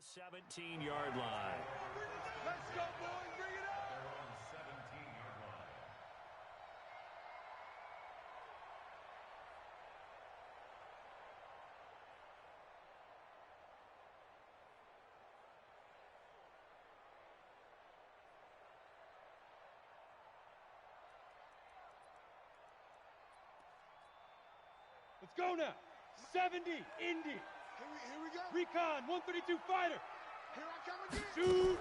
17-yard line. Let's go, boys. Bring it up. They're on 17-yard line. Let's go now. 70, Indy. Here we go. Recon, 132 fighter. Here I come again. Shoot.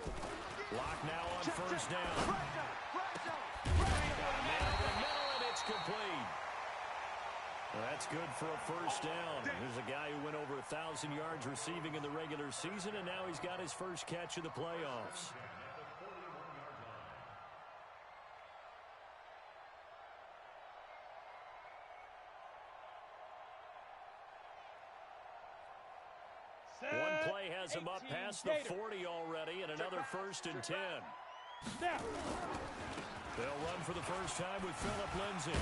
Block now on first down. Right zone. Man in the middle, and it's complete. Well, that's good for a first down. There's a guy who went over 1,000 yards receiving in the regular season, and now he's got his first catch of the playoffs. One play has him up past the 40 already, and another 1st and 10. Snap. They'll run for the first time with Phillip Lindsay.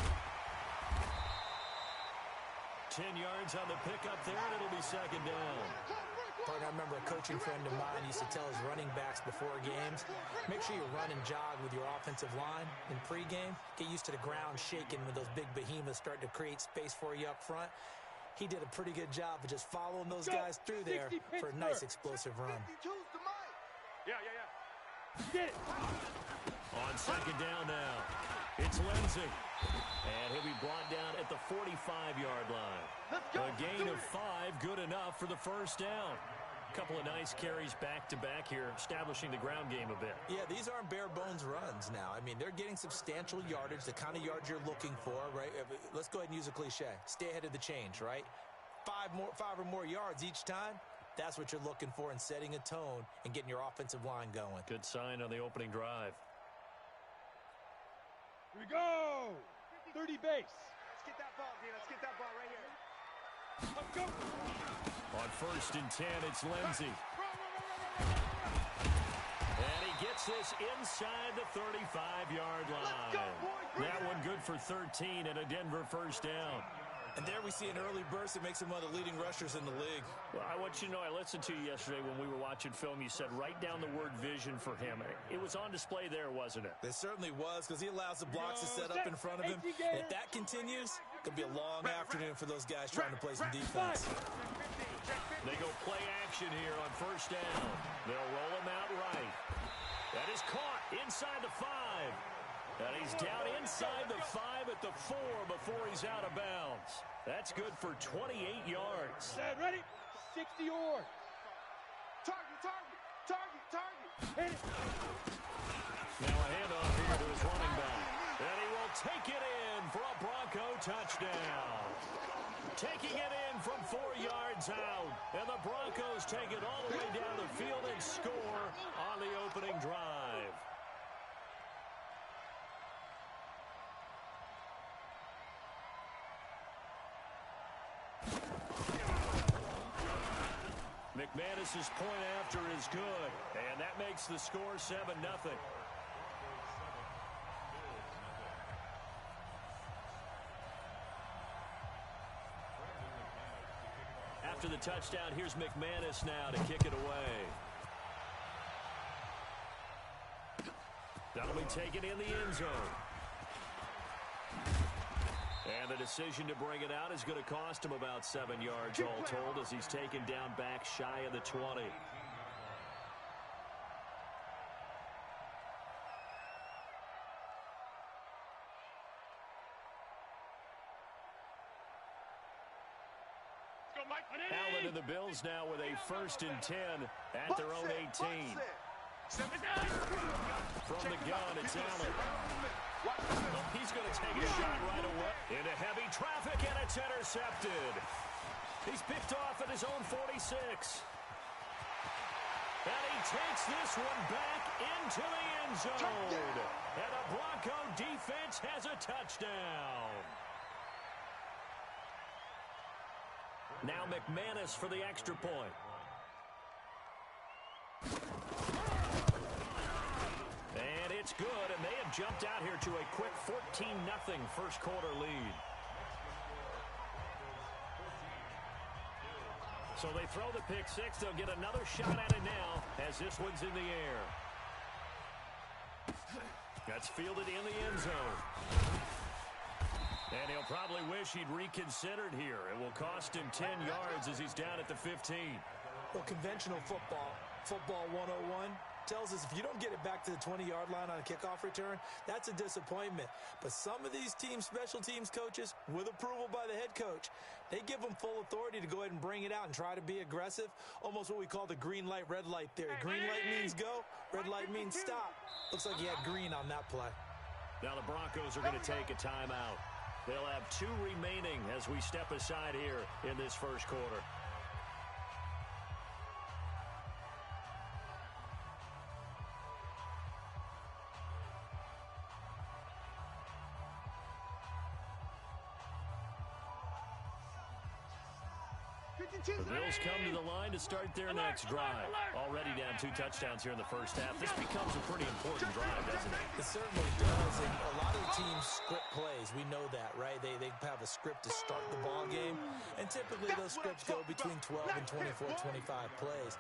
10 yards on the pickup there, and it'll be 2nd down. Partner, I remember a coaching friend of mine used to tell his running backs before games, make sure you run and jog with your offensive line in pregame. Get used to the ground shaking when those big behemoths start to create space for you up front. He did a pretty good job of just following those guys through there for a nice explosive run. Yeah. Get it. On 2nd down now, it's Lindsay. And he'll be brought down at the 45-yard line. A gain of 5, good enough for the first down. A couple of nice carries back-to-back here, establishing the ground game a bit. Yeah, these aren't bare-bones runs now. I mean, they're getting substantial yardage, the kind of yards you're looking for, right? Let's go ahead and use a cliche. Stay ahead of the change, right? 5 or more yards each time. That's what you're looking for in setting a tone and getting your offensive line going. Good sign on the opening drive. Here we go. 30 base. Let's get that ball, D. Let's get that ball right here. Let's go. On 1st and 10, it's Lindsay. And he gets this inside the 35-yard line. That one good for 13 and a Denver first down. And there we see an early burst that makes him one of the leading rushers in the league. Well, I want you to know, I listened to you yesterday when we were watching film. You said write down the word vision for him. It was on display there, wasn't it? It certainly was, because he allows the blocks to set up in front of him. And if that continues, it could be a long afternoon for those guys trying to play some defense. They go play action here on first down. They'll roll him out right. That is caught inside the 5. And he's down inside the 5 at the 4 before he's out of bounds. That's good for 28 yards. Set, ready? 60 yards. Target. Hit it. Now a handoff here to his running back. And he will take it in for a Bronco touchdown. Taking it in from 4 yards out. And the Broncos take it all the way down the field and score on the opening drive. McManus's point after is good, and that makes the score 7-0. After the touchdown, here's McManus now to kick it away. That'll be taken in the end zone. And the decision to bring it out is going to cost him about 7 yards all told as he's taken down back shy of the 20. Allen and the Bills now with a 1st and 10 at their own 18. From the gun, it's Allen. He's going to take a shot right away. Into heavy traffic, and it's intercepted. He's picked off at his own 46. And he takes this one back into the end zone. And the Bronco defense has a touchdown. Now McManus for the extra point. And it's good, and they have jumped out here to a quick 14-0 first quarter lead. So they throw the pick six. They'll get another shot at it now as this one's in the air. That's fielded in the end zone. And he'll probably wish he'd reconsidered here. It will cost him 10 yards as he's down at the 15. Well, conventional football 101, tells us if you don't get it back to the 20-yard line on a kickoff return, that's a disappointment. But some of these special teams coaches, with approval by the head coach, they give them full authority to go ahead and bring it out and try to be aggressive, almost what we call the green light, red light theory. Green light means go, red light means stop. Looks like he had green on that play. Now the Broncos are going to take a timeout. They'll have 2 remaining as we step aside here in this first quarter. The Bills come to the line to start their next drive. Already down 2 touchdowns here in the first half. This becomes a pretty important drive, doesn't it? It certainly does, and a lot of the teams script plays. We know that, right? They have a script to start the ball game, and typically those scripts go between 12 and 24, 25 plays.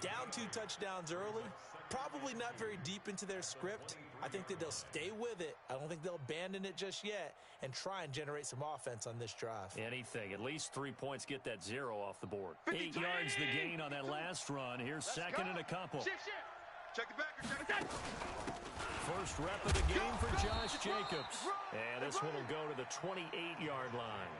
Down 2 touchdowns early, probably not very deep into their script. I think that they'll stay with it. I don't think they'll abandon it just yet and try and generate some offense on this drive. Anything. At least 3 points, get that 0 off the board. 8 yards the gain on that last run. Here's second and a couple. Check the back. Check it. First rep of the game for Josh Jacobs. And this one will go to the 28-yard line.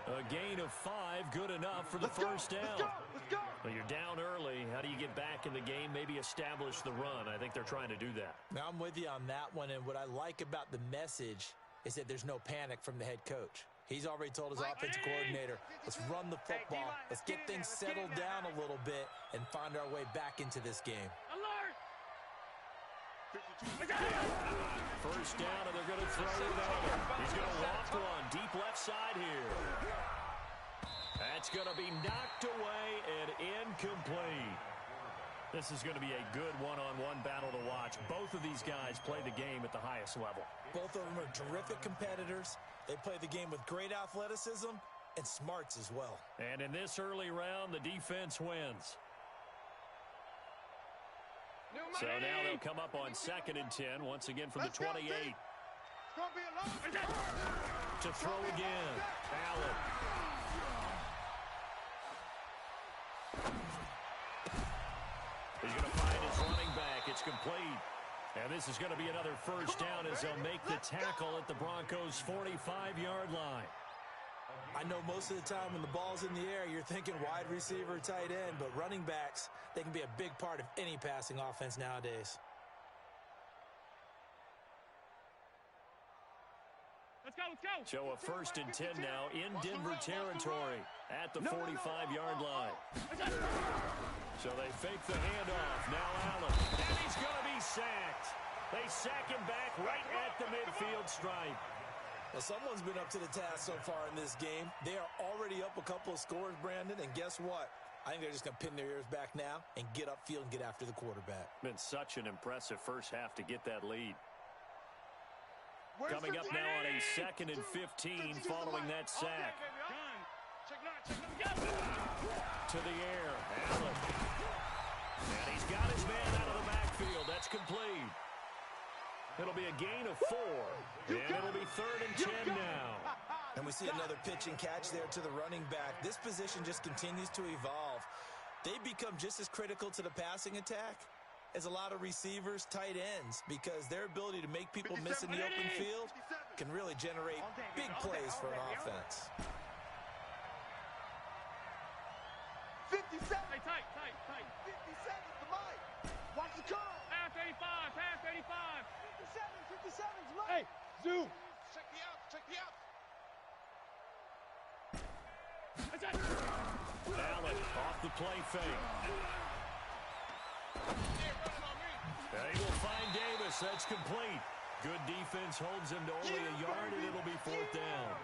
A gain of 5, good enough for the first down. Let's go. Well, you're down early. How do you get back in the game, maybe establish the run? I think they're trying to do that. Now, I'm with you on that one, and what I like about the message is that there's no panic from the head coach. He's already told his offensive coordinator, let's run the football, let's get things settled down a little bit and find our way back into this game. First down, and they're going to throw it over. He's going to walk one deep left side here. That's going to be knocked away and incomplete. This is going to be a good one-on-one battle to watch. Both of these guys play the game at the highest level. Both of them are terrific competitors. They play the game with great athleticism and smarts as well. And in this early round, the defense wins. So now they'll come up on 2nd and 10, once again from the 28. To throw again, Allen. He's going to find his running back. It's complete. And this is going to be another first down as they'll make the tackle at the Broncos' 45-yard line. I know most of the time when the ball's in the air, you're thinking wide receiver, tight end, but running backs, they can be a big part of any passing offense nowadays. Let's go. So a 1st and 10 now in Denver territory at the 45-yard line. So they fake the handoff. Now Allen. And he's going to be sacked. They sack him back right at the midfield stripe. Well, someone's been up to the task so far in this game. They are already up a couple of scores, Brandon, and guess what? I think they're just going to pin their ears back now and get upfield and get after the quarterback. Been such an impressive first half to get that lead. Coming up now on a 2nd and 15 following that sack. To the air, Allen. And he's got his man out of the backfield. That's complete. It'll be a gain of 4, and it'll be 3rd and 10 now. And we see another pitch and catch there to the running back. This position just continues to evolve. They become just as critical to the passing attack as a lot of receivers, tight ends, because their ability to make people miss in the open field can really generate big plays for an offense. 57. Hey, tight. 50 seconds to Mike. Watch the curl. Pass 85. 57 to Mike. Hey, zoom. Check the out. Allen off the play fake. And he will find Davis. That's complete. Good defense holds him to only a yard, and it'll be 4th down.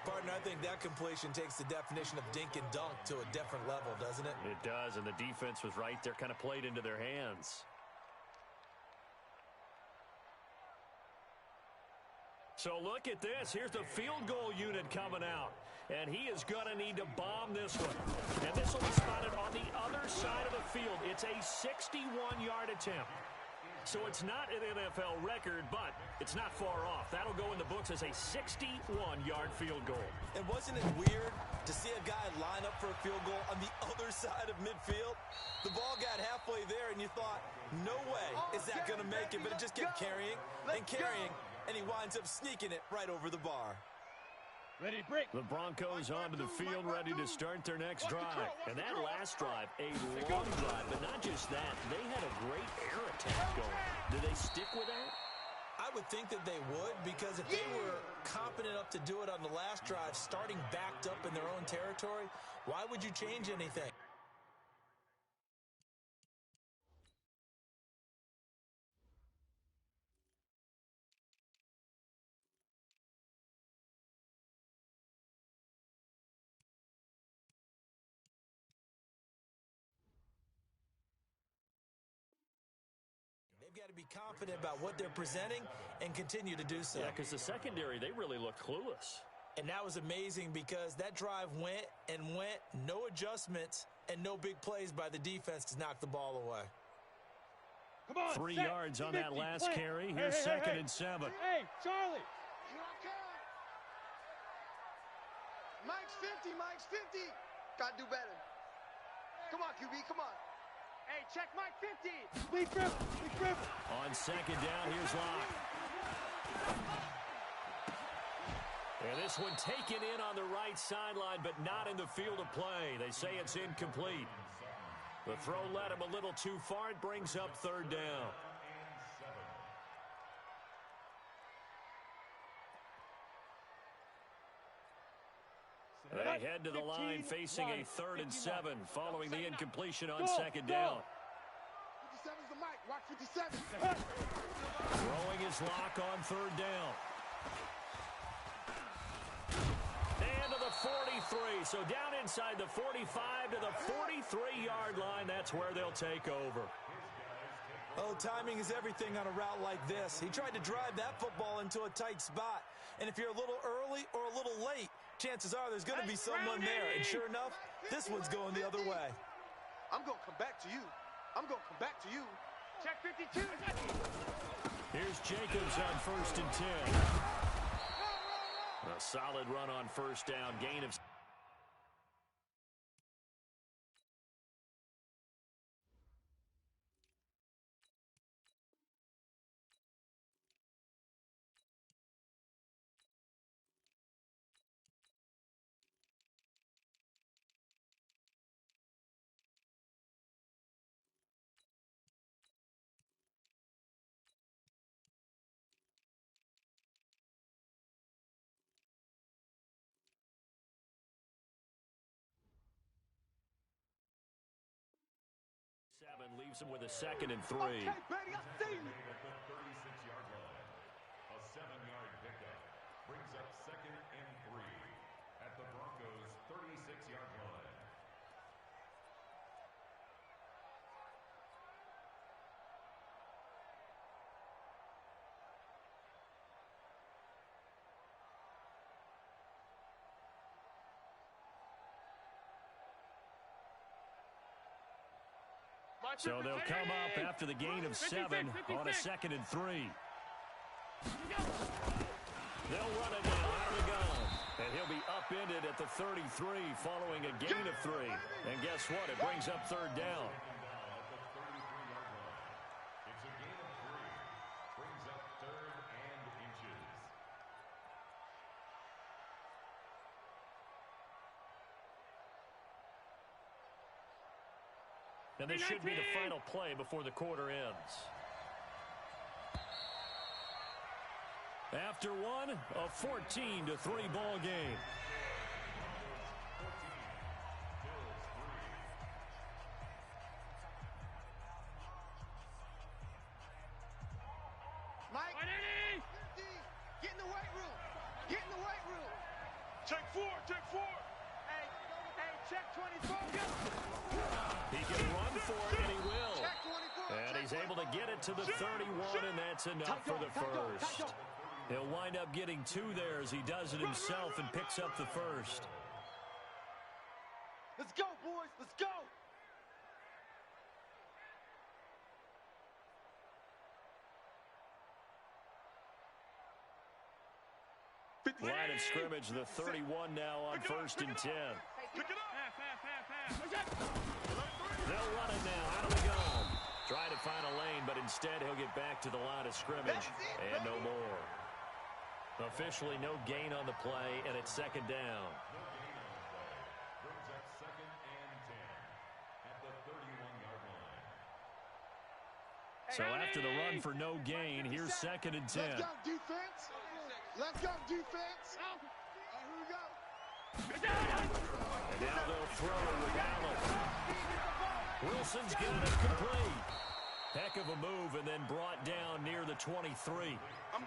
Partner, I think that completion takes the definition of dink and dunk to a different level, doesn't it? It does, and the defense was right there, kind of played into their hands. So look at this. Here's the field goal unit coming out. And he is going to need to bomb this one. And this will be spotted on the other side of the field. It's a 61-yard attempt. So it's not an NFL record, but it's not far off. That'll go in the books as a 61-yard field goal. And wasn't it weird to see a guy line up for a field goal on the other side of midfield? The ball got halfway there, and you thought, no way is that going to make it, but it just kept carrying and carrying, and he winds up sneaking it right over the bar. Ready, break. The Broncos onto the field, ready to start their next drive. And that last drive, a long drive, but not just that. They had a great air attack going. Do they stick with that? I would think that they would, because if they were competent enough to do it on the last drive, starting backed up in their own territory, why would you change anything? They've got to be confident about what they're presenting and continue to do so. Yeah, because the secondary, they really look clueless. And that was amazing because that drive went and went, no adjustments, and no big plays by the defense to knock the ball away. Come on, 3 set, yards on 50, that last plant. carry. Here's second and 7. Hey, Charlie. Here I come. Mike's 50, Mike's 50. Gotta do better. Come on, QB, come on. Hey, check Mike 50. Lead grip. On second down, here's Locke. And this one taken in on the right sideline, but not in the field of play. They say it's incomplete. The throw led him a little too far. It brings up third down. They head to the line facing a 3rd and 7 following the incompletion on second down. 57's the mic. Watch 57. Throwing his Lock on third down. And to the 43. So down inside the 45 to the 43-yard line. That's where they'll take over. Oh, timing is everything on a route like this. He tried to drive that football into a tight spot. And if you're a little early or a little late, chances are there's going to be someone there. And sure enough, this one's going the other way. I'm going to come back to you. I'm going to come back to you. Check 52. Here's Jacobs on 1st and 10. A solid run on first down. Gain of... leaves him with a 2nd and 3. Okay, Betty, I see you. At the 36-yard line, a 7-yard pickup brings up 2nd and 3 at the Broncos' 36-yard line. So they'll come up after the gain of 7 on a 2nd and 3. They'll run it now out of the gun. And he'll be upended at the 33 following a gain of 3. And guess what? It brings up third down. It's a gain of 3. Brings up 3rd and inches. And this should be the final play before the quarter ends. After one, a 14-3 ball game. Mike, 50. Get in the weight room. Get in the weight room. Check 4. Hey, check 24. He can run for it, and he will. Check 24. And he's able to get it to the 31, and that's enough for the first. He'll wind up getting 2 there as he does it himself and picks up the first. Let's go, boys. Let's go. Line of scrimmage, the 31 now on 1st and 10. They'll run it now out of the gun. Trying to find a lane, but instead he'll get back to the line of scrimmage and no more. Officially no gain on the play, and it's 2nd down. Brings up 2nd and 10 at the 31-yard line. So after the run for no gain, here's 2nd and 10. Let's go, defense. Let's go, defense. Here we go. And now they'll throw with Allen. Wilson's got it complete. Heck of a move, and then brought down near the 23.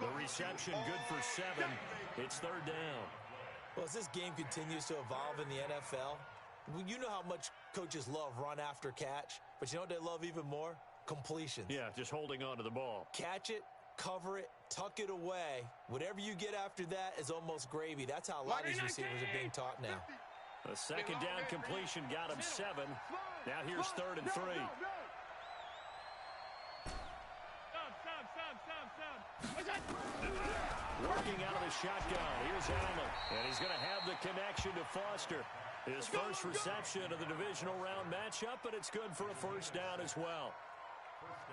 The reception good for 7. It's 3rd down. Well, as this game continues to evolve in the NFL, you know how much coaches love run after catch, but you know what they love even more? Completions. Yeah, just holding on to the ball. Catch it, cover it, tuck it away. Whatever you get after that is almost gravy. That's how a lot of these receivers are being taught now. A 2nd down completion got him 7. Now here's 3rd and 3. Working out of the shotgun. Here's Allen. And he's going to have the connection to Foster. His first reception of the divisional round matchup, but it's good for a 1st down as well.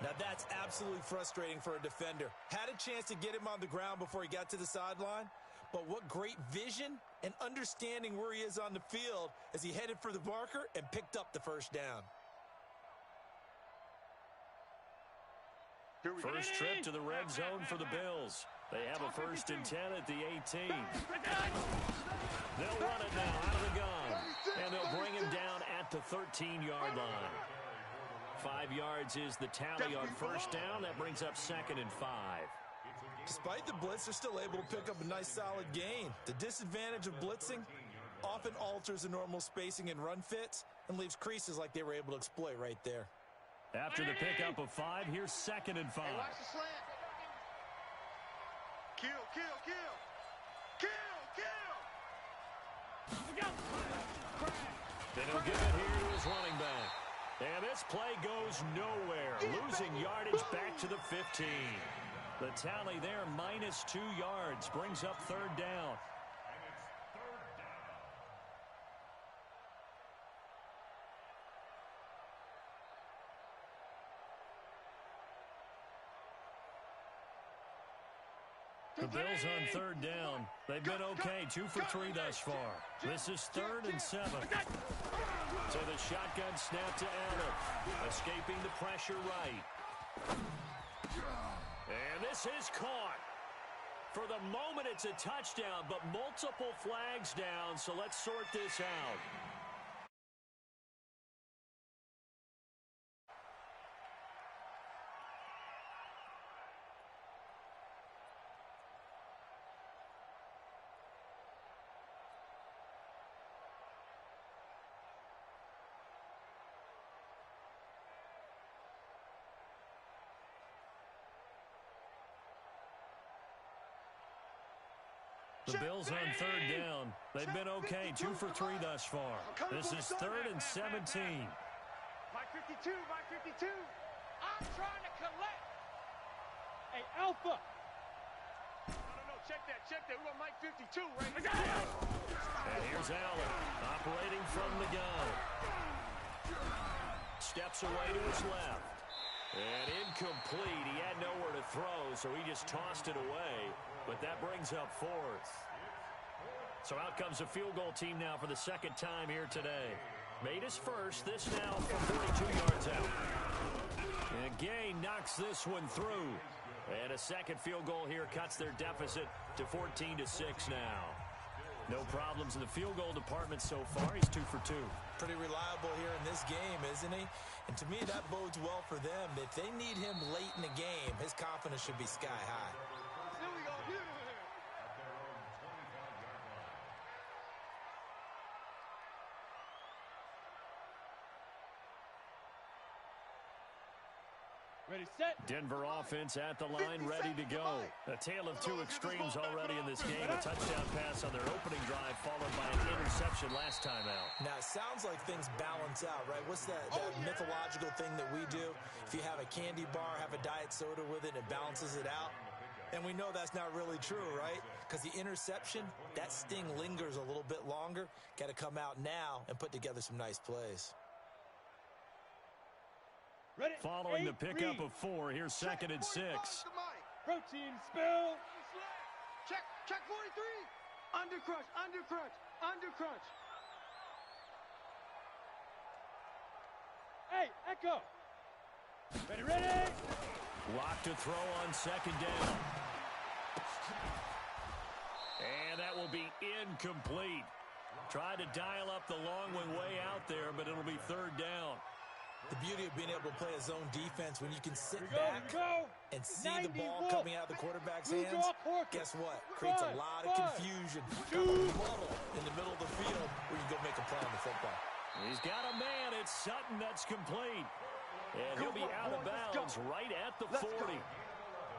Now that's absolutely frustrating for a defender. Had a chance to get him on the ground before he got to the sideline, but what great vision and understanding where he is on the field as he headed for the marker and picked up the 1st down. First trip to the red zone for the Bills. They have a 1st and 10 at the 18. They'll run it now out of the gun, and they'll bring him down at the 13-yard line. 5 yards is the tally on 1st down. That brings up 2nd and 5. Despite the blitz, they're still able to pick up a nice solid gain. The disadvantage of blitzing often alters the normal spacing and run fits and leaves creases like they were able to exploit right there. After the pickup of 5, here's 2nd and 5. Hey, watch the slant. Kill, kill, kill. Kill, kill. Then he'll give it here to his running back. And this play goes nowhere. Losing yardage back to the 15. The tally there, minus 2 yards, brings up 3rd down. The Bills on 3rd down. They've been okay, 2 for 3 thus far. This is 3rd and 7. So the shotgun snap to Allen. Escaping the pressure right. And this is caught. For the moment, it's a touchdown, but multiple flags down, so let's sort this out. The Bills on 3rd down. They've been okay, 2 for 3 thus far. This is 3rd and 17. Mike 52, Mike 52. I'm trying to collect. Hey, Alpha. No, check that. We want Mike 52 right here. And here's Allen, operating from the gun. Steps away to his left. And incomplete. He had nowhere to throw, so he just tossed it away. But that brings up 4th. So out comes the field goal team now for the 2nd time here today. Made his first, this now from 42 yards out. And Gay knocks this one through. And a 2nd field goal here cuts their deficit to 14-6 now. No problems in the field goal department so far. He's 2 for 2. Pretty reliable here in this game, isn't he? And to me, that bodes well for them. If they need him late in the game, his confidence should be sky high. Here we go. Ready, set. Denver offense at the line, ready to go. A tale of two extremes already in this game. A touchdown pass on their opening drive, followed by an interception last time out. Now, it sounds like things balance out, right? What's that mythological thing that we do? If you have a candy bar, have a diet soda with it, it balances it out. And we know that's not really true, right? Because the interception, that sting lingers a little bit longer. Got to come out now and put together some nice plays. Ready. Following the pickup of 4, here's 2nd and 6. Protein spill. Check 43. Under crunch. Hey, Echo. Ready. Lock to throw on 2nd down. And that will be incomplete. Tried to dial up the long way out there, but it'll be 3rd down. The beauty of being able to play a zone defense when you can sit back and see the ball coming out of the quarterback's hands, guess what? Creates a lot of confusion, kind of a muddle in the middle of the field where you go make a play on the football. He's got a man. It's Sutton that's complete. And he'll be out of bounds right at the 40.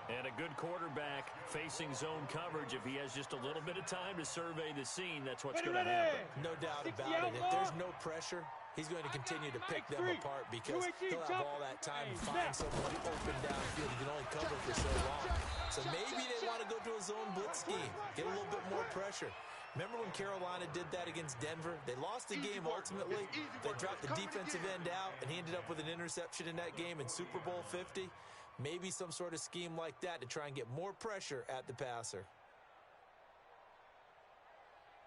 And a good quarterback facing zone coverage. If he has just a little bit of time to survey the scene, that's what's going to happen. No doubt about it. If there's no pressure, he's going to continue to pick them apart because he'll have all that time to find someone open downfield. You can only cover for so long. So maybe they want to go to a zone blitz scheme, get a little bit more pressure. Remember when Carolina did that against Denver? They lost the game ultimately. They dropped the defensive end out, and he ended up with an interception in that game in Super Bowl 50. Maybe some sort of scheme like that to try and get more pressure at the passer.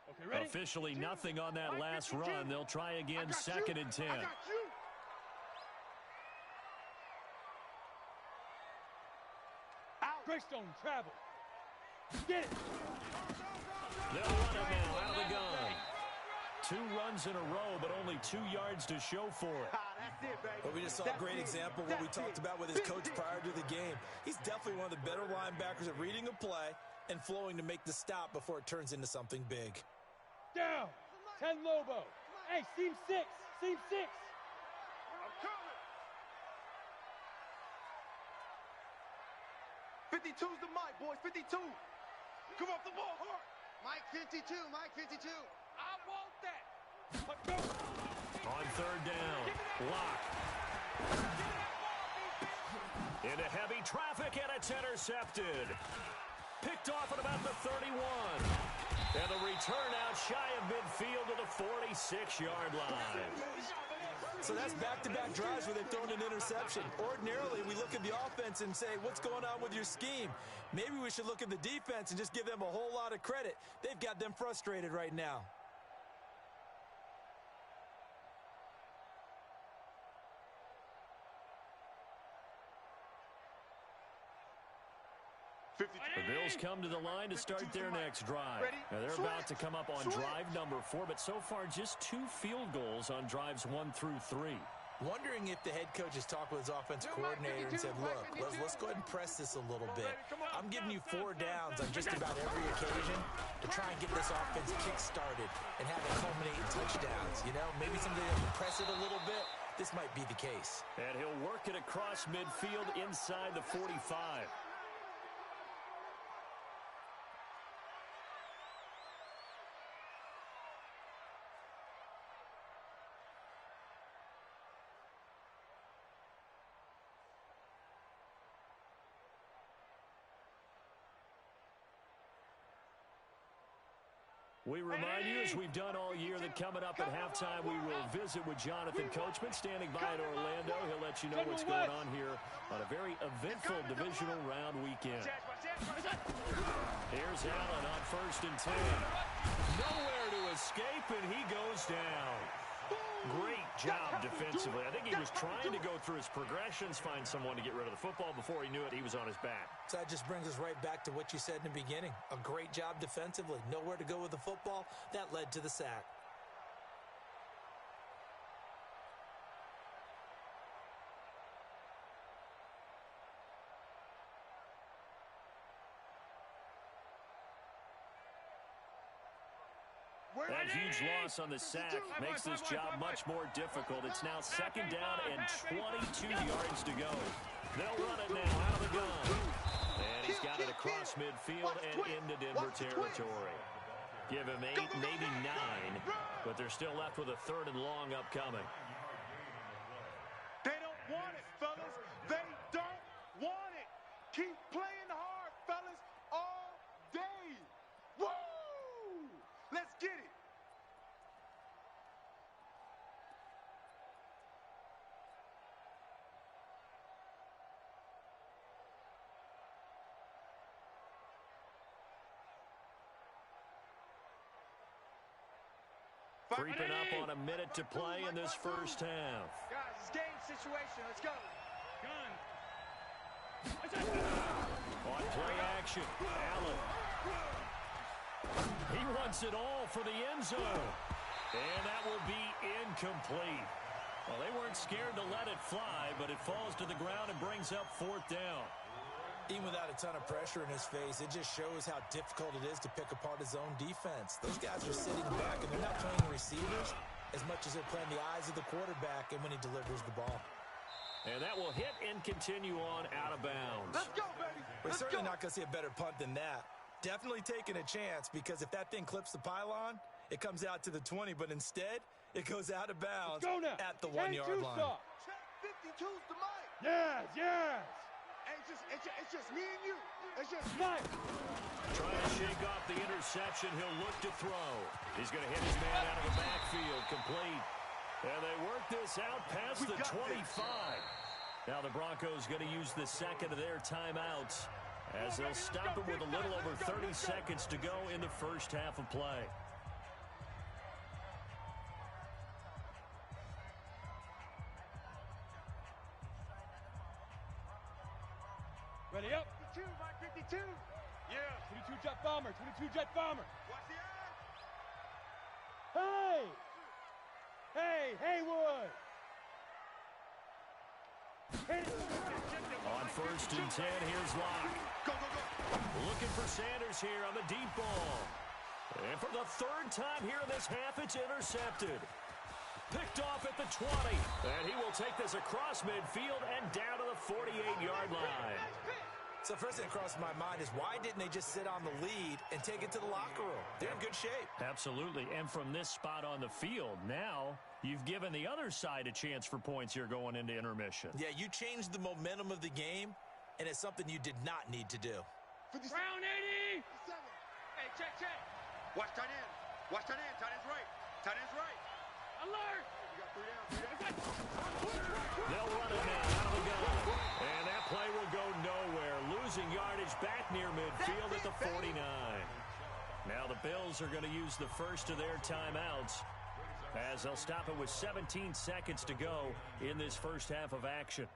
Okay, ready? Officially nothing on that last run. They'll try again, 2nd and 10. Greystone travel. Get it. They'll run it now out of the gun. 2 runs in a row, but only 2 yards to show for it. But we just saw a great example of what we talked about with his coach prior to the game. He's definitely one of the better linebackers at reading a play and flowing to make the stop before it turns into something big. Down. 10 Lobo. Hey, seam 6. I'm coming. 52's the mic, boys. 52. Come off the ball hard. Mike 52. I want that. On 3rd down, Lock. Into heavy traffic, and it's intercepted. Picked off at about the 31. And the return out shy of midfield to the 46-yard line. So that's back-to-back drives where they've thrown an interception. Ordinarily, we look at the offense and say, what's going on with your scheme? Maybe we should look at the defense and just give them a whole lot of credit. They've got them frustrated right now. The Bills come to the line to start their next drive. Now they're about to come up on drive number 4, but so far just 2 field goals on drives 1 through 3. Wondering if the head coach has talked with his offensive coordinator and said, look, let's go ahead and press this a little bit. I'm giving you 4 downs on just about every occasion to try and get this offense kick-started and have it culminate in touchdowns. You know, maybe somebody doesn't press it a little bit. This might be the case. And he'll work it across midfield inside the 45. We remind you, as we've done all year, that coming up at halftime, we will visit with Jonathan Coachman standing by in Orlando. He'll let you know what's going on here on a very eventful divisional round weekend. Here's Allen on 1st and 10. Nowhere to escape, and he goes down. Great job defensively. I think he was trying to go through his progressions, find someone to get rid of the football. Before he knew it, he was on his back. So that just brings us right back to what you said in the beginning. A great job defensively. Nowhere to go with the football. That led to the sack. That huge loss on the sack makes this job much more difficult. It's now 2nd down and 22 yards to go. They'll run it now out of the gun. And he's got it across midfield and into Denver territory. Give him 8, maybe 9, but they're still left with a 3rd and long upcoming. They don't want it, fellas. They don't want it. Keep playing hard, fellas, all day. Woo! Let's get it. Creeping up on a minute to play in this first half. Guys, it's game situation. Let's go. Gun. On play action, Allen. He wants it all for the end zone. And that will be incomplete. Well, they weren't scared to let it fly, but it falls to the ground and brings up 4th down. Even without a ton of pressure in his face, it just shows how difficult it is to pick apart his own defense. Those guys are sitting back, and they're not playing receivers as much as they're playing the eyes of the quarterback and when he delivers the ball. And that will hit and continue on out of bounds. Let's go, baby. We're certainly not going to see a better punt than that. Definitely taking a chance, because if that thing clips the pylon, it comes out to the 20, but instead, it goes out of bounds at the 1-yard line. Check 52's the mic. Yes, yes. It's just me and you. It's just Mike. Trying to shake off the interception. He'll look to throw. He's going to hit his man out of the backfield. Complete. And they work this out past the 25. Now the Broncos going to use the second of their timeouts as they'll stop him with a little over 30 seconds to go in the first half of play. Ready up. 52, Mike 52. Yeah. 22 jet bomber. 22 jet bomber. Watch the eye. Hey, Haywood. On 1st and 10, here's Locke. Go, go, go. Looking for Sanders here on the deep ball. And for the 3rd time here in this half, it's intercepted. Picked off at the 20. And he will take this across midfield and down to the 48-yard line. So first thing that crossed my mind is, why didn't they just sit on the lead and take it to the locker room? They're in good shape. Absolutely. And from this spot on the field, now you've given the other side a chance for points here going into intermission. Yeah, you changed the momentum of the game, and it's something you did not need to do. Round 80. Hey, check. Watch tight end. Watch tight end. Tight end's right. Tight end's right. Alert. You got 3 down. They'll run it now out of the gun. And that play will go nowhere. Losing yardage back near midfield at the 49. Now the Bills are going to use the first of their timeouts as they'll stop it with 17 seconds to go in this first half of action.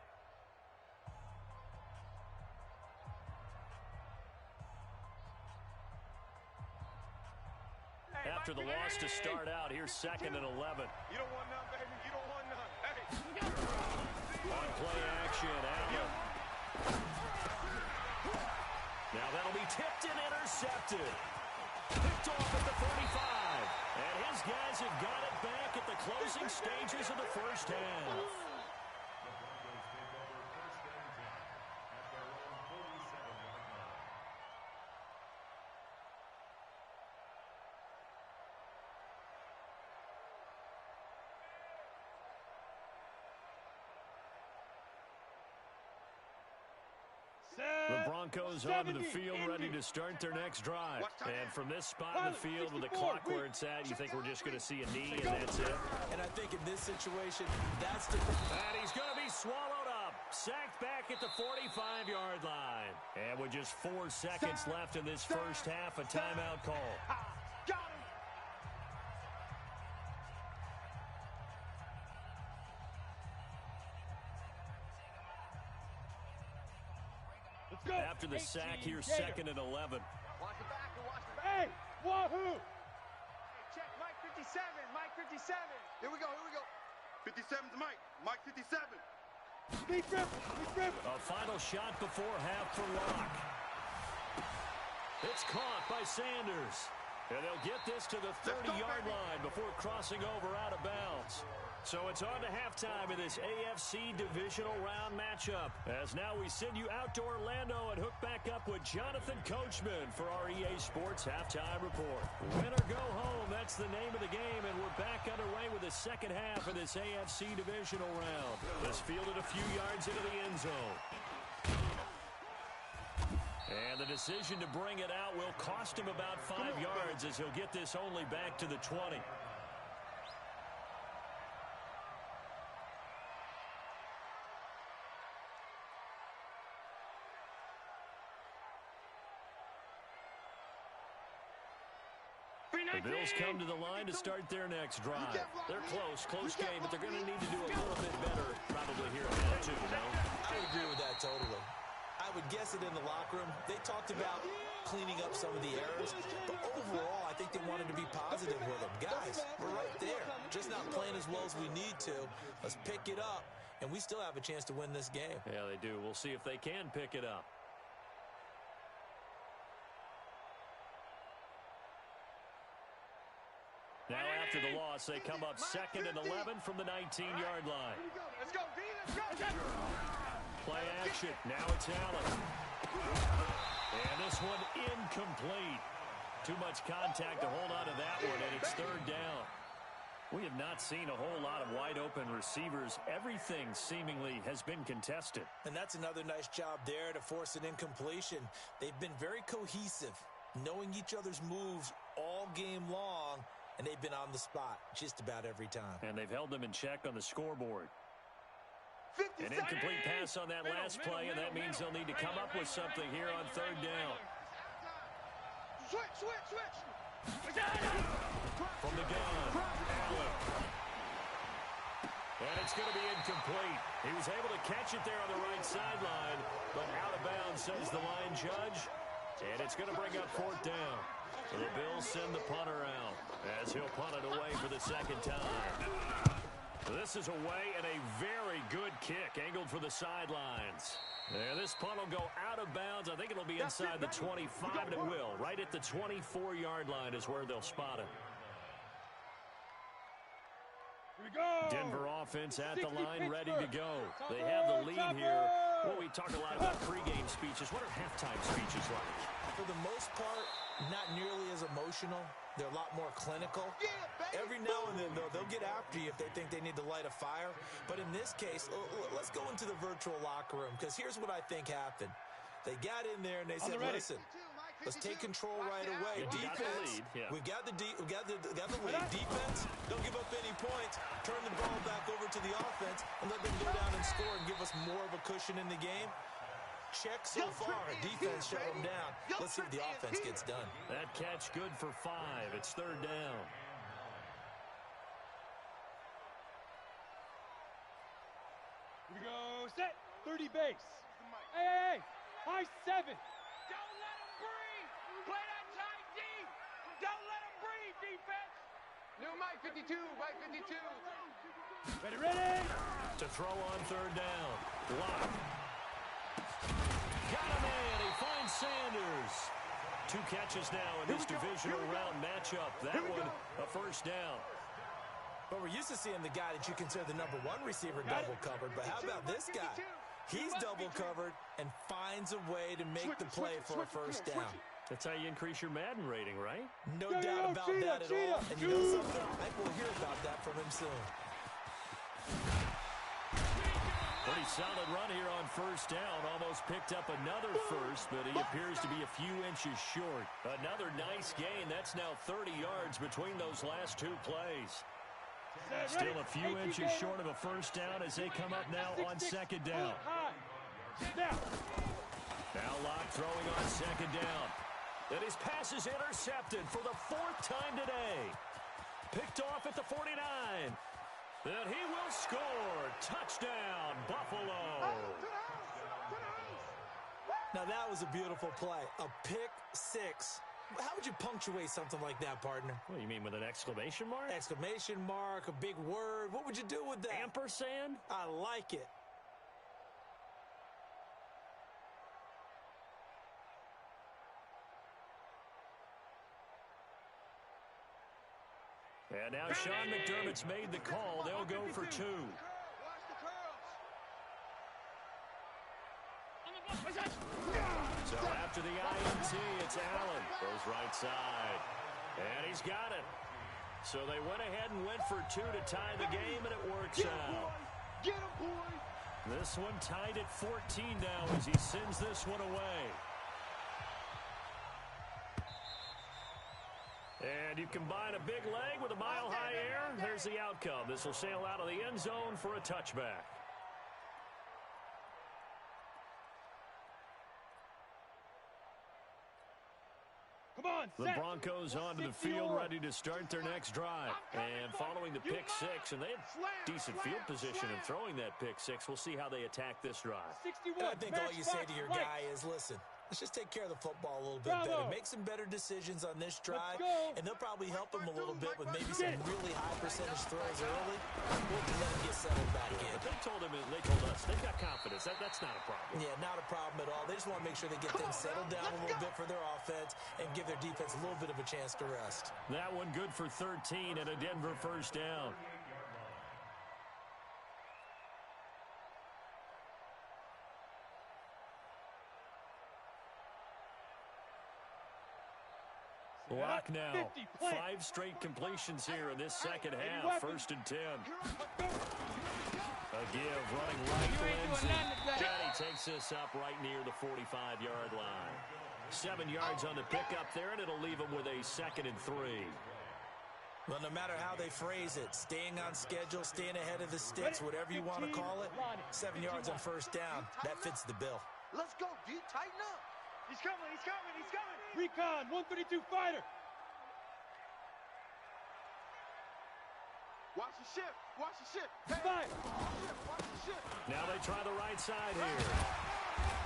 After the loss to start out, here's 2nd and 11. You don't want none, baby. You don't want none. Hey. On play action, Allen. Now that'll be tipped and intercepted. Picked off at the 35. And his guys have got it back at the closing stages of the first half. The Broncos onto the field, ready to start their next drive. And from this spot in the field with the clock where it's at, you think we're just going to see a knee and that's it? And I think in this situation, that's the... And he's going to be swallowed up. Sacked back at the 45-yard line. And with just 4 seconds left in this first half, a timeout call. Got him. After the sack, here's 2nd and 11. Watch the back. Watch the back. Hey, wahoo! Hey, check Mike 57. Mike 57. Here we go. 57's Mike. Mike 57. Speed grip. A final shot before half for Locke. It's caught by Sanders. And they'll get this to the 30-yard line before crossing over out of bounds. So it's on to halftime in this AFC divisional round matchup. As now we send you out to Orlando and hook back up with Jonathan Coachman for our EA Sports Halftime Report. Win or go home, that's the name of the game, and we're back underway with the second half of this AFC divisional round. This fielded a few yards into the end zone. And the decision to bring it out will cost him about 5 yards as he'll get this only back to the 20. The Bills come to the line to start their next drive. They're close game, but they're going to need to do a little bit better probably here in that too, no? I would agree with that totally. I would guess it in the locker room. They talked about cleaning up some of the errors, but overall, I think they wanted to be positive with them. Guys, we're right there. Just not playing as well as we need to. Let's pick it up, and we still have a chance to win this game. Yeah, they do. We'll see if they can pick it up. Now after the loss, they come up 2nd and 11 from the 19-yard line. Let's go, B, let's go. Play action. Now it's Allen. And this one incomplete. Too much contact to hold on to that one, and it's 3rd down. We have not seen a whole lot of wide-open receivers. Everything seemingly has been contested. And that's another nice job there to force an incompletion. They've been very cohesive, knowing each other's moves all game long, and they've been on the spot just about every time. And they've held them in check on the scoreboard. An incomplete pass on that last play, and that means they'll need to come up with something here on 3rd down. Switch. From the gun, Allen. And it's going to be incomplete. He was able to catch it there on the right sideline, but out of bounds, says the line judge. And it's going to bring up 4th down. So the Bills send the punter out as he'll punt it away for the 2nd time. This is away and a very good kick angled for the sidelines. And this punt will go out of bounds. I think it'll be inside the 25, and it will. Right at the 24-yard line is where they'll spot it. Denver offense at the line, ready to go. They have the lead here. Well, we talk a lot about pregame speeches. What are halftime speeches like? For the most part, not nearly as emotional. They're a lot more clinical. Every now and then, though, they'll get after you if they think they need to light a fire. But in this case, let's go into the virtual locker room, because here's what I think happened. They got in there and they said, listen, let's take control right away. Defense, we've got the lead. Defense, don't give up any points. Turn the ball back over to the offense and let them go down and score and give us more of a cushion in the game. Check so far. Defense shut them down. Let's see if the offense gets done. That catch good for 5. It's 3rd down. Here we go. Set. 30 base. Hey. High 7. Don't let him breathe. Play that tight D. Don't let him breathe, defense. New Mike 52, Mike 52. Ready. To throw on 3rd down. Lock. Got a man. He finds Sanders. 2 catches now in this divisional round matchup. That one, a 1st down. But we're used to seeing the guy that you consider the #1 receiver double covered. But how about this guy? He's double covered and finds a way to make the play for a 1st down. That's how you increase your Madden rating, right? No doubt about that at all. And you know something? I think we'll hear about that from him soon. Pretty solid run here on 1st down. Almost picked up another first, but he appears to be a few inches short. Another nice gain. That's now 30 yards between those last 2 plays. Still a few inches short of a 1st down as they come up now on 2nd down. Now Locke throwing on 2nd down. And his pass is intercepted for the 4th time today. Picked off at the 49. And he will score. Touchdown, Buffalo. Now that was a beautiful play. A pick 6. How would you punctuate something like that, partner? What, you mean with an exclamation mark? Exclamation mark, a big word. What would you do with that? Ampersand? I like it. And now Sean McDermott's made the call. They'll go for 2. So after the INT, it's Allen. Goes right side. And he's got it. So they went ahead and went for 2 to tie the game, and it works out. Get him, boy! This one tied at 14 now as he sends this one away. And you combine a big leg with a mile-high air. There's the outcome. This will sail out of the end zone for a touchback. The Broncos onto the field ready to start their next drive. And following the pick six, and they had decent field position in throwing that pick six. We'll see how they attack this drive. And I think all you say to your guy is, listen, let's just take care of the football a little bit better. Make some better decisions on this drive, and they'll probably help him a little bit with maybe some really high percentage throws early. We'll let him get settled back in. But they told us they've got confidence. That's not a problem. Yeah, not a problem at all. They just want to make sure they get things settled down a little bit for their offense and give their defense a little bit of a chance to rest. That one good for 13 and a Denver first down. Lock now. 5 straight completions here in this second half. 1st and 10. A give running right to Lindsay. Johnny takes this up right near the 45-yard line. 7 yards on the pickup there, and it'll leave him with a 2nd and 3. Well, no matter how they phrase it, staying on schedule, staying ahead of the sticks, whatever you want to call it, 7 yards on first down, that fits the bill. Let's go, D. Tighten up. He's coming, he's coming, he's coming. Recon, 132 fighter. Watch the shift, watch the shift. Hey, Fire. watch the shift. Now they try the right side here.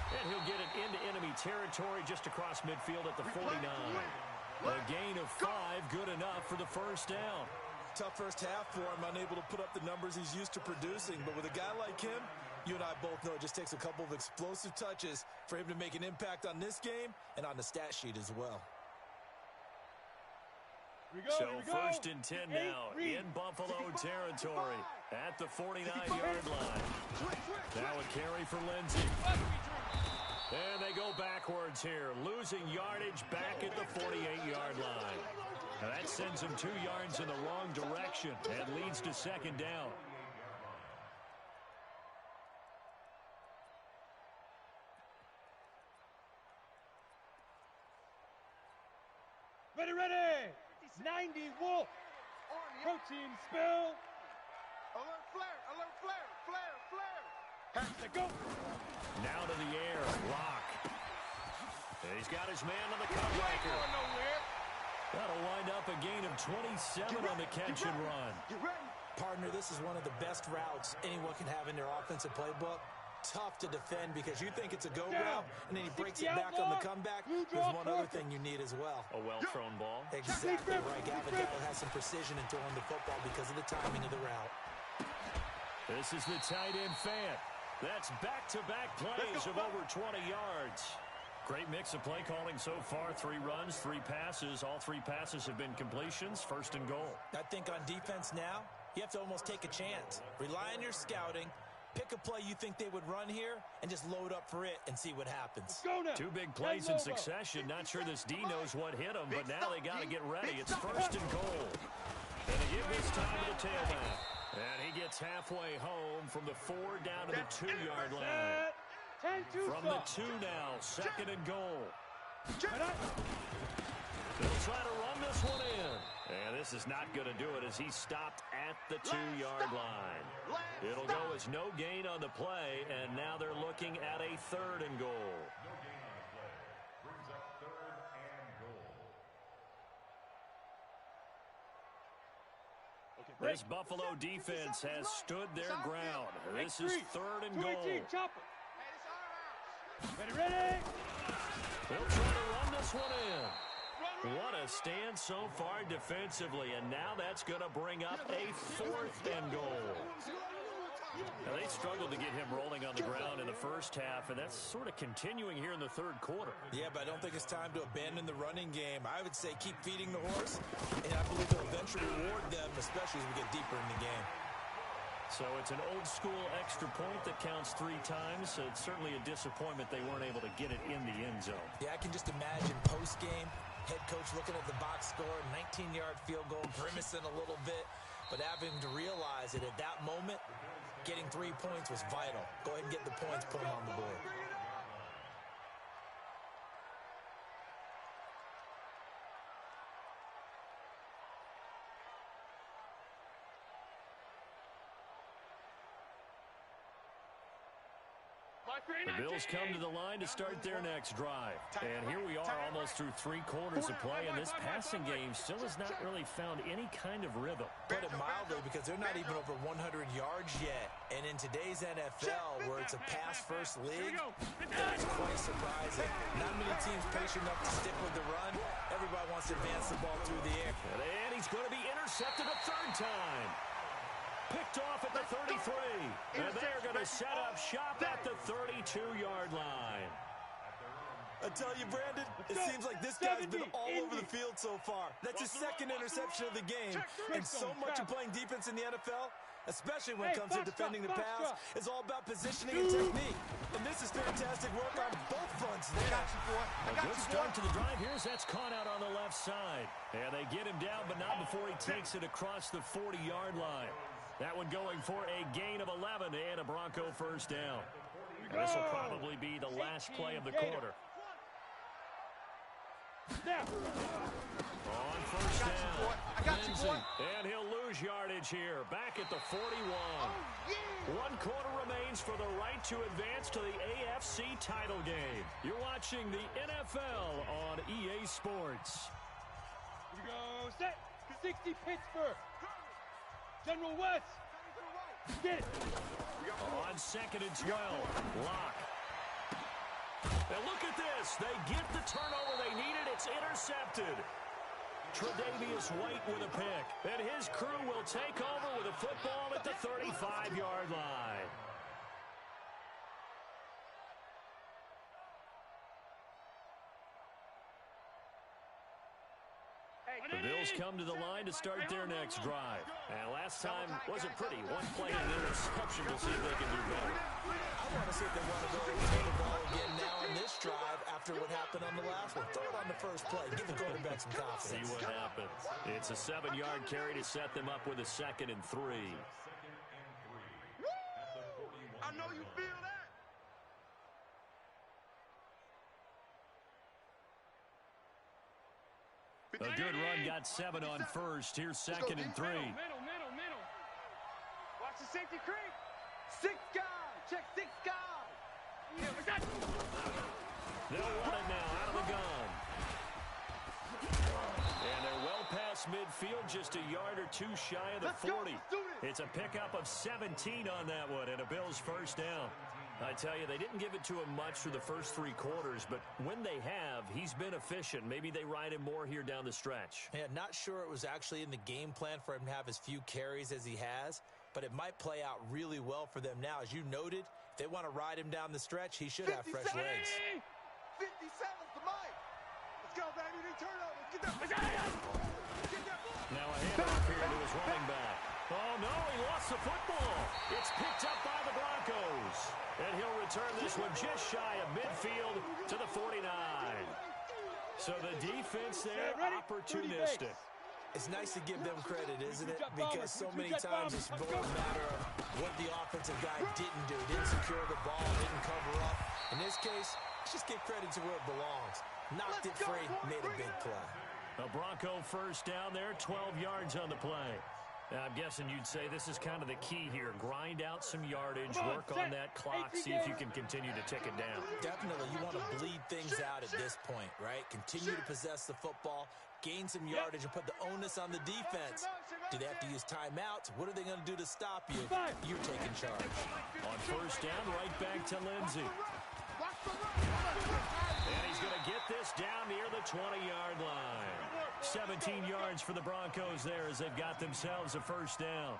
And he'll get it into enemy territory just across midfield at the 49. A gain of 5, good enough for the first down. Tough first half for him, unable to put up the numbers he's used to producing. But with a guy like him, you and I both know it just takes a couple of explosive touches for him to make an impact on this game and on the stat sheet as well. So 1st and 10 now in Buffalo territory at the 49-yard line. Now a carry for Lindsay. And they go backwards here, losing yardage back at the 48-yard line. Now that sends them 2 yards in the wrong direction and leads to 2nd down. Ready, ready. 90 Wolf. Protein spill. Alert flare, alert flare, flare, flare. Has to go. Now to the air, Lock. And he's got his man on the comebacker. That'll wind up a gain of 27 on the catch and run. You ready? Partner, this is one of the best routes anyone can have in their offensive playbook. Tough to defend because you think it's a go route, and then he breaks it back on the comeback. There's one other thing you need as well. A well-thrown ball. Exactly right. Gavin Gallo has some precision in throwing the football because of the timing of the route. This is the tight end Fant. That's back-to-back plays of over 20 yards. Great mix of play calling so far. 3 runs, 3 passes. All 3 passes have been completions. 1st and goal. I think on defense now, you have to almost take a chance. Rely on your scouting. Pick a play you think they would run here and just load up for it and see what happens. 2 big plays in succession. Not sure this D knows what hit him, but now they got to get ready. It's 1st and goal. And they give this time to the tailback. And he gets halfway home from the 4 down to the 2-yard line. From the 2 now, 2nd and goal. They'll try to run this one in. And this is not going to do it as he stopped at the 2-yard line. It'll go as no gain on the play, and now they're looking at a 3rd and goal. No gain on the play. Brings up 3rd and goal. This Buffalo defense has stood their ground. This is 3rd and goal. Ready, ready. They'll try to run this one in. What a stand so far defensively, and now that's going to bring up a 4th and goal. Now, they struggled to get him rolling on the ground in the first half, and that's sort of continuing here in the 3rd quarter. Yeah, but I don't think it's time to abandon the running game. I would say keep feeding the horse, and I believe they'll eventually should reward them, especially as we get deeper in the game. So it's an old-school extra point that counts 3 times. So it's certainly a disappointment they weren't able to get it in the end zone. Yeah, I can just imagine post-game, head coach looking at the box score, 19-yard field goal, grimacing a little bit, but having to realize that at that moment, getting 3 points was vital. Go ahead and get the points, put them on the board. The Bills come to the line to start their next drive. And here we are almost through 3 quarters of play, and this passing game still has not really found any kind of rhythm. Put it mildly, because they're not even over 100 yards yet. And in today's NFL, where it's a pass-first league, that's quite surprising. Not many teams patient enough to stick with the run. Everybody wants to advance the ball through the air. And he's going to be intercepted a 3rd time. Picked off at the 33. And they're going to set up shop at the 32-yard line. I tell you, Brandon, it seems like this guy's been all over the field so far. That's his 2nd interception of the game. And so much of playing defense in the NFL, especially when it comes to defending the pass, is all about positioning and technique. And this is fantastic work on both fronts there. A good start to the drive. Here's that's caught out on the left side. And they get him down, but not before he takes it across the 40-yard line. That one going for a gain of 11 and a Bronco 1st down. And this will probably be the last play of the quarter. On 1st down, Lindsey, and he'll lose yardage here. Back at the 41. 1 quarter remains for the right to advance to the AFC title game. You're watching the NFL on EA Sports. Here we go, set, 60 Pittsburgh. General West. Get it. On 2nd and 12, Lock. And look at this. They get the turnover they needed. It's intercepted. Tre'Davious White with a pick. And his crew will take over with a football at the 35-yard line. The Bills come to the line to start their next drive. And last time wasn't pretty. 1 play and interception. We'll see if they can do better. I want to see if they want to go throw the ball again now on this drive after what happened on the last one. Throw it on the first play. Give the quarterback some confidence. See what happens. It's a 7-yard carry to set them up with a 2nd and 3. I know you feel that. A good run got 7 on 1st. Here's 2nd and 3. Middle. Watch the safety creep. 6 guys. Check 6 guys. They'll run it now out of the gun. And they're well past midfield, just a yard or 2 shy of the 40. It's a pickup of 17 on that one and a Bills 1st down. I tell you, they didn't give it to him much through the first 3 quarters, but when they have, he's been efficient. Maybe they ride him more here down the stretch. Yeah, not sure it was actually in the game plan for him to have as few carries as he has, but it might play out really well for them now. As you noted, if they want to ride him down the stretch, he should have fresh legs. 57's the mic. Let's go, baby. They turn over. Get that. Now a handoff here to his running back. Oh, no, he lost the football. It's picked up by the Broncos. And he'll return this one just shy of midfield to the 49. So the defense there, opportunistic. It's nice to give them credit, isn't it? Because so many times it's more a matter of what the offensive guy didn't do. Didn't secure the ball, didn't cover up. In this case, let's just give credit to where it belongs. Knocked it free, made a big play. A Bronco 1st down there, 12 yards on the play. Now, I'm guessing you'd say this is kind of the key here. Grind out some yardage, work on that clock, see if you can continue to tick it down. Definitely. You want to bleed things out at this point, right? Continue to possess the football, gain some yardage, and put the onus on the defense. Do they have to use timeouts? What are they going to do to stop you? You're taking charge. On 1st down, right back to Lindsey. And he's going to get this down near the 20-yard line. 17 yards for the Broncos there as they've got themselves a 1st down.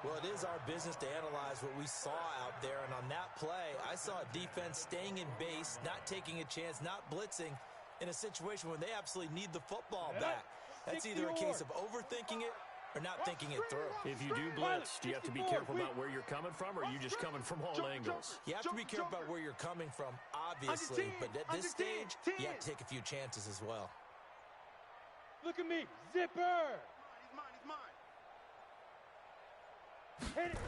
Well, it is our business to analyze what we saw out there, and on that play, I saw a defense staying in base, not taking a chance, not blitzing in a situation where they absolutely need the football back. That's either a case of overthinking it or not thinking it through. If you do blitz, do you have to be careful about where you're coming from, or are you just coming from all angles? You have to be careful about where you're coming from, obviously, but at this stage, you have to take a few chances as well. Look at me, zipper! He's mine. Hit it!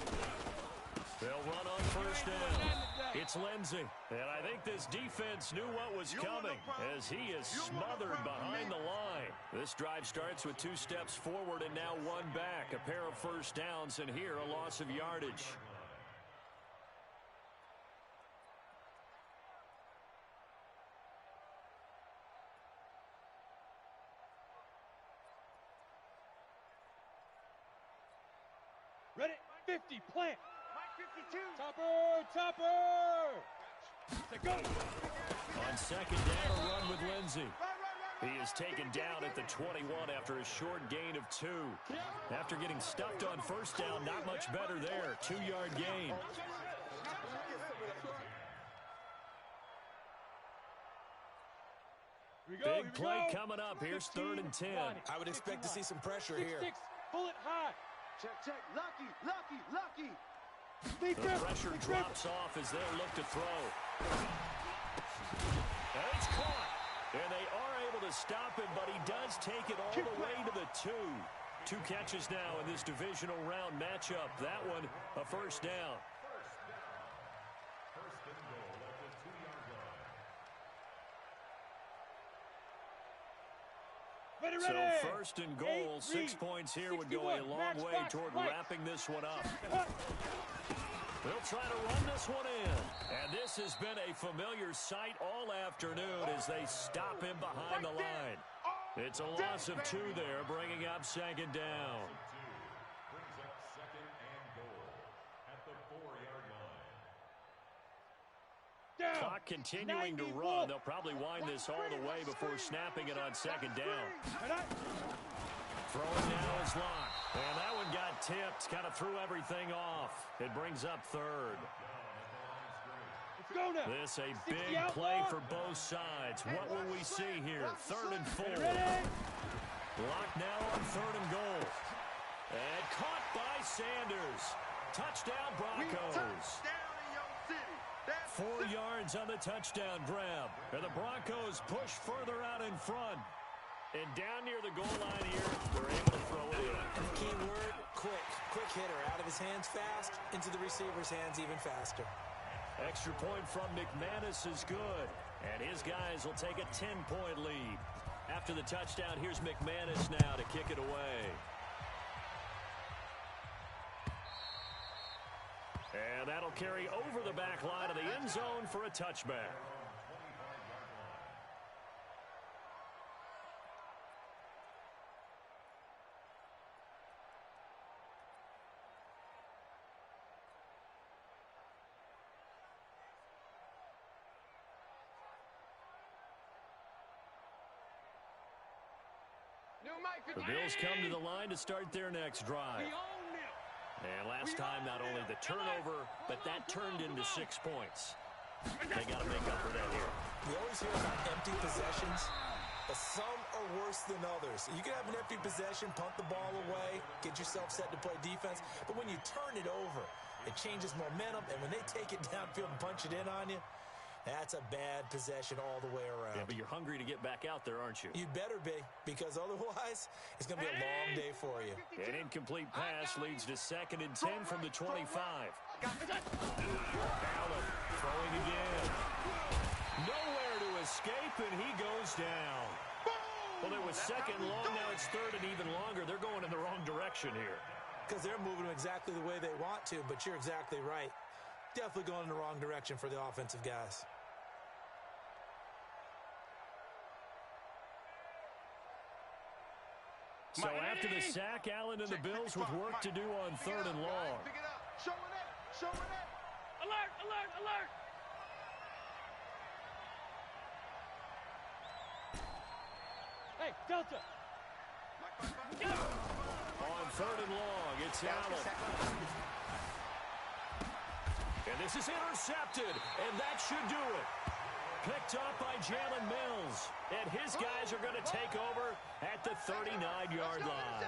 They'll run on first down. It's Lindsey. And I think this defense knew what was coming as he is smothered behind the line. This drive starts with 2 steps forward and now 1 back. A pair of first downs, and here a loss of yardage. Ready? 50, plant. 52. Topper. Let's go. On second down, a run with Lindsey. He is taken down at the 21 after a short gain of 2. After getting stuffed on first down, not much better there. 2-yard gain. Big play coming up. Here's 3rd and 10. I would expect to see some pressure here. 6, pull it high. Check. Lucky. The pressure drops off as they'll look to throw. And it's caught. And they are able to stop him, but he does take it all the way to the 2. 2 catches now in this divisional round matchup. That one, a first down. First and goal at the 2-yard line. Ready. So first and goal, 6 points here would go a long way toward wrapping this one up. They'll try to run this one in. And this has been a familiar sight all afternoon as they stop him behind the line. It's a loss of 2 there, bringing up second down. Brings up second and goal at the 4-yard line. Clock continuing to run. They'll probably wind this all the way before snapping it on second down. Throwing now is Locke. And that one got tipped. Kind of threw everything off. It brings up 3rd. This a big play for both sides. What will we see here? 3rd and 4. Locke now on 3rd and goal. And caught by Sanders. Touchdown Broncos. 4 yards on the touchdown grab. And the Broncos push further out in front. And down near the goal line here, they're able to throw it in. And the key word, quick. Quick hitter. Out of his hands fast, into the receiver's hands even faster. Extra point from McManus is good. And his guys will take a 10-point lead. After the touchdown, here's McManus now to kick it away. And that'll carry over the back line of the end zone for a touchback. The Bills come to the line to start their next drive. And last time, not only the turnover, but that turned into 6 points. They got to make up for that here. We always hear about empty possessions, but some are worse than others. You can have an empty possession, punt the ball away, get yourself set to play defense, but when you turn it over, it changes momentum, and when they take it downfield and punch it in on you, that's a bad possession all the way around. Yeah, but you're hungry to get back out there, aren't you? You'd better be, because otherwise, it's going to be a long day for you. An incomplete pass leads to 2nd and 10 from the 25. Allen throwing again. Nowhere to escape, and he goes down. Well, it was 2nd long, now it's 3rd and even longer. They're going in the wrong direction here. Because they're moving them exactly the way they want to, but you're exactly right. Definitely going in the wrong direction for the offensive guys. So after the sack, Allen and the Bills with work to do on 3rd and long. Show it. Alert. Hey, Delta. On 3rd and long, it's Allen. And this is intercepted, and that should do it. Picked up by Jalen Mills. And his guys are going to take over at the 39-yard line.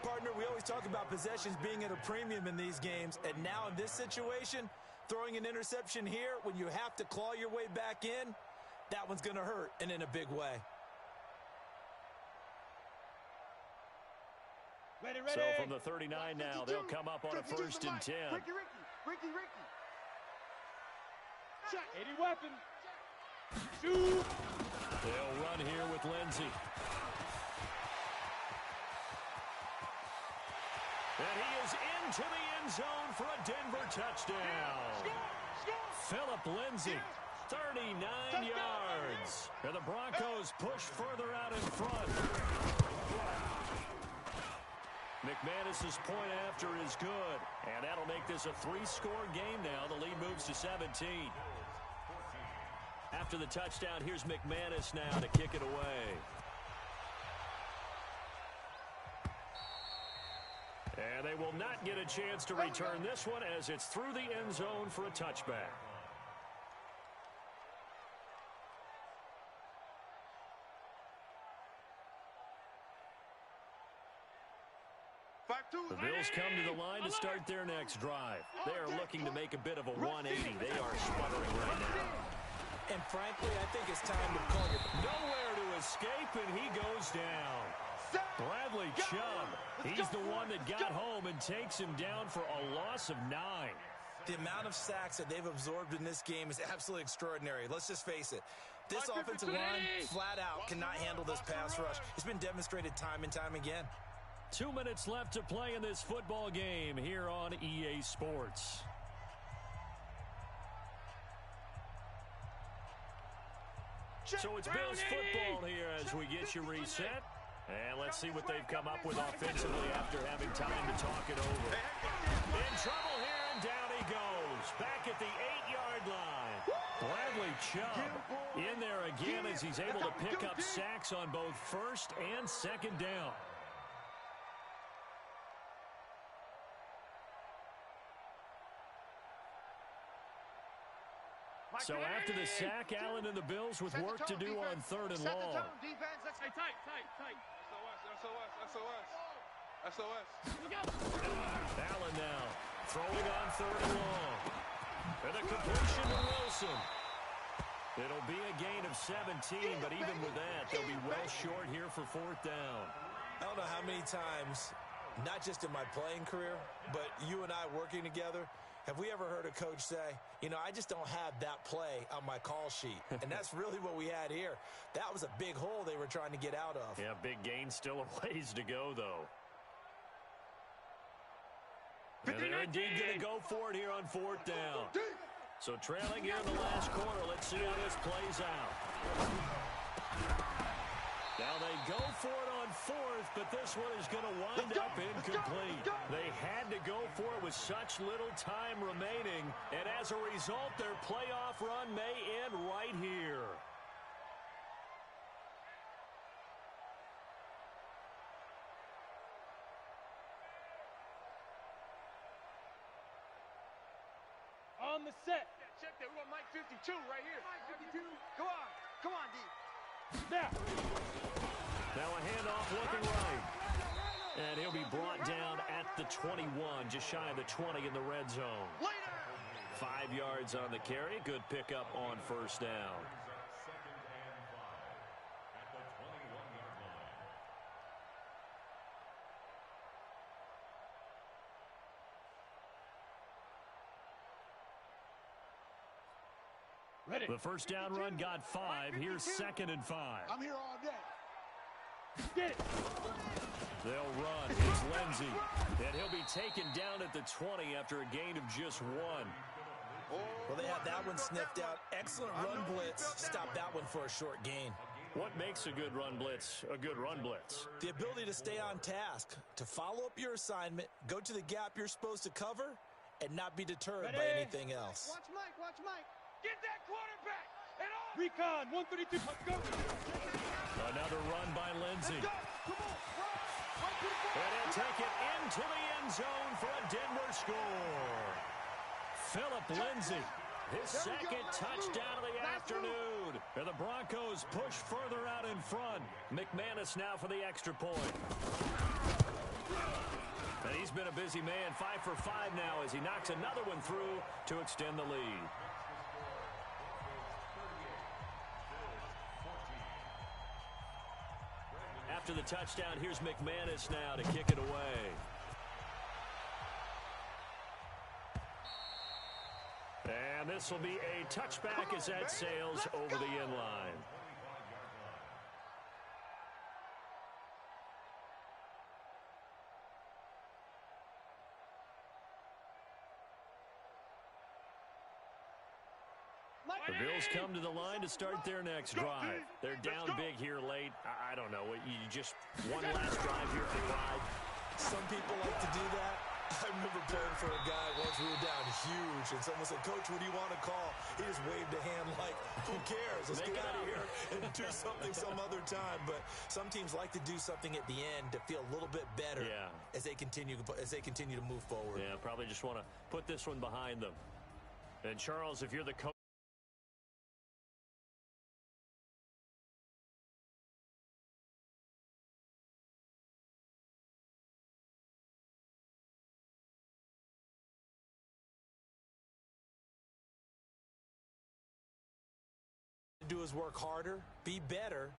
Partner, we always talk about possessions being at a premium in these games, and now in this situation, throwing an interception here when you have to claw your way back in, that one's going to hurt, and in a big way. Ready. So from the 39 now, they'll come up on a 1st and 10. Ricky. Shot. 80 weapon. Shoot. They'll run here with Lindsey. And he is into the end zone for a Denver touchdown. Philip Lindsey, 39 yards. And the Broncos push further out in front. McManus's point after is good. And that'll make this a 3-score game now. The lead moves to 17. After the touchdown, here's McManus now to kick it away. And they will not get a chance to return this one as it's through the end zone for a touchback. The Bills come to the line to start their next drive. They are looking to make a bit of a 180. They are sputtering right now. And frankly, I think it's time to call your... Nowhere to escape, and he goes down. Bradley Chubb, he's the one that got home and takes him down for a loss of 9. The amount of sacks that they've absorbed in this game is absolutely extraordinary. Let's just face it. This offensive line, flat out, cannot handle this pass rush. It's been demonstrated time and time again. 2 minutes left to play in this football game here on EA Sports. So it's Bills football here as we get you reset. And let's see what they've come up with offensively after having time to talk it over. In trouble here, and down he goes. Back at the 8-yard line. Bradley Chubb in there again as he's able to pick up sacks on both 1st and 2nd down. So after the sack, Allen and the Bills with work to do on 3rd and long. Hey, tight. SOS. Allen now throwing on 3rd and long. And a completion to Wilson. It'll be a gain of 17, but even with that, they'll be well short here for 4th down. I don't know how many times, not just in my playing career, but you and I working together, have we ever heard a coach say, you know, I just don't have that play on my call sheet? And that's really what we had here. That was a big hole they were trying to get out of. Yeah, big gain, still a ways to go, though. And they're indeed going to go for it here on 4th down. So trailing here in the last quarter. Let's see how this plays out. Now they go for it on 4th, but this one is going to wind up incomplete. They had to go for it with such little time remaining, and as a result, their playoff run may end right here. On the set. Check that. We got Mike 52 right here. Mike 52. Come on, D. Now a handoff looking right. And he'll be brought down at the 21, just shy of the 20 in the red zone. 5 yards on the carry. Good pickup on 1st down. ready. The 1st down run got 5. Here's 2nd and 5. I'm here all day. Get it. They'll run. It's Lindsey. And he'll be taken down at the 20 after a gain of just 1. Well, they had that one sniffed out. Excellent run blitz. Stop that one for a short gain. What makes a good run blitz a good run blitz? The ability to stay on task, to follow up your assignment, go to the gap you're supposed to cover, and not be deterred by anything else. Watch Mike. Get that quarterback. And on. Recon, 132. Let's go. Another run by Lindsey. Let's go. Come on. And he'll take it into the end zone for a Denver score. Philip Lindsey, his 2nd touchdown of the afternoon. road, and the Broncos push further out in front. McManus now for the extra point. And he's been a busy man, 5 for 5 now as he knocks another one through to extend the lead. After the touchdown, here's McManus now to kick it away. And this will be a touchback as that sails over the end line. The Bills come to the line to start their next drive. They're down big here late. I don't know. You just one last drive here for pride. Some people like to do that. I remember playing for a guy once we were down huge, and someone said, "Coach, what do you want to call?" He just waved a hand like, "Who cares? Let's get out of here and do something some other time." But some teams like to do something at the end to feel a little bit better as they continue to move forward. Yeah, probably just want to put this one behind them. And Charles, if you're the coach, do is work harder, be better,